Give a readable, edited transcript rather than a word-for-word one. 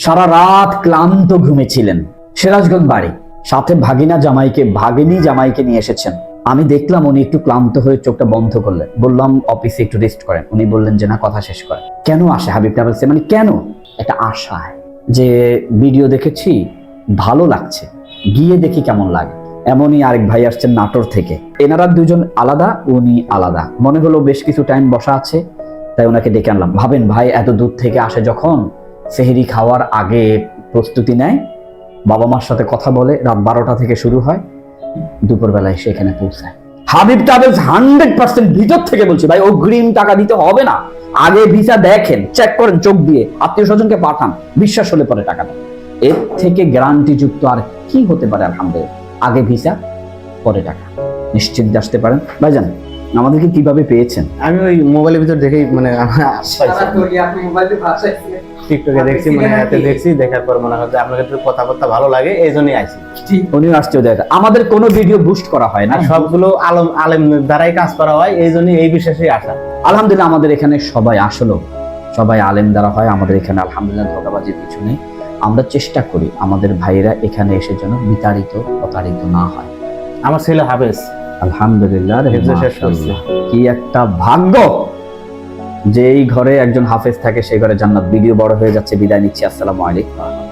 সারা রাত ক্লান্ত ঘুমেছিলেন। সিরাজগঞ্জ বাড়ি, সাথে ভাগিনী জামাইকে নিয়ে এসেছেন। আমি দেখলাম উনি একটু ক্লান্ত হয়ে চোখটা বন্ধ করলেন। বললাম অফিসে একটু রেস্ট করেন। উনি বললেন যে না, কথা শেষ করেন। কেন আসে হাবিব ট্রাভেলসে? মানে কেন? একটা আশায় যে ভিডিও দেখেছি, ভালো লাগছে, গিয়ে দেখি কেমন লাগে। এমনই আরেক ভাই আসছেন নাটোর থেকে। এনারা দুজন আলাদা, উনি আলাদা। মনে হলো বেশ কিছু টাইম বসা আছে, তাই ওনাকে ডেকে আনলাম। ভাবেন ভাই এত দূর থেকে আসে যখন, সেহরি খাওয়ার আগে প্রস্তুতি নেয়, বাবা মার সাথে কথা বলে, রাত 12টা থেকে শুরু হয়, দুপুরবেলায় এসে এখানে পৌঁছায়। হাবিব ট্রাভেলস 100% ভিতর থেকে বলছি ভাই, অগ্রিম টাকা দিতে হবে না। আগে ভিসা দেখেন, চেক করেন, চোখ দিয়ে আত্মীয় স্বজনকে পাঠান, বিশ্বাস হলে পরে টাকা দেন। এর থেকে গ্যারান্টি যুক্ত আর কি হতে পারে? আলহামদুলিল্লাহ, আগে ভিসা পরে টাকা, নিশ্চিন্তে আসতে পারেন। ভাইজান আমাদেরকে কিভাবে পেয়েছেন? আমি ওই মোবাইলের ভিতর দেখেই মানে টিকটকে দেখছি, মানে এতে দেখছি, দেখার পর মনে হয় যে আপনাদের একটু কথাবার্তা ভালো লাগে, এই জন্যই আইছি। উনি আসছে দেখা, আমাদের কোনো ভিডিও বুস্ট করা হয় না, আর সবগুলো আলেম দ্বারাই কাজ করা হয়, এই জন্যই এই বিশেষই আসা। আলহামদুলিল্লাহ আমাদের এখানে সবাই আসলো, সবাই আলেম দ্বারা হয় আমাদের এখানে। আলহামদুলিল্লাহ, ধোঁকাবাজির কিছু নেই। আমরা চেষ্টা করি আমাদের ভাইরা এখানে এসে যেন প্রতারিত না হয়। আমার ছেলে হাফেজ, আলহামদুলিল্লাহ, মাশাআল্লাহ, কি একটা ভাগ্য যে এই ঘরে একজন হাফেজ থাকে, সেই ঘরে জান্নাত। ভিডিও বড় হয়ে যাচ্ছে, বিদায় নিচ্ছি। আসসালামু আলাইকুম।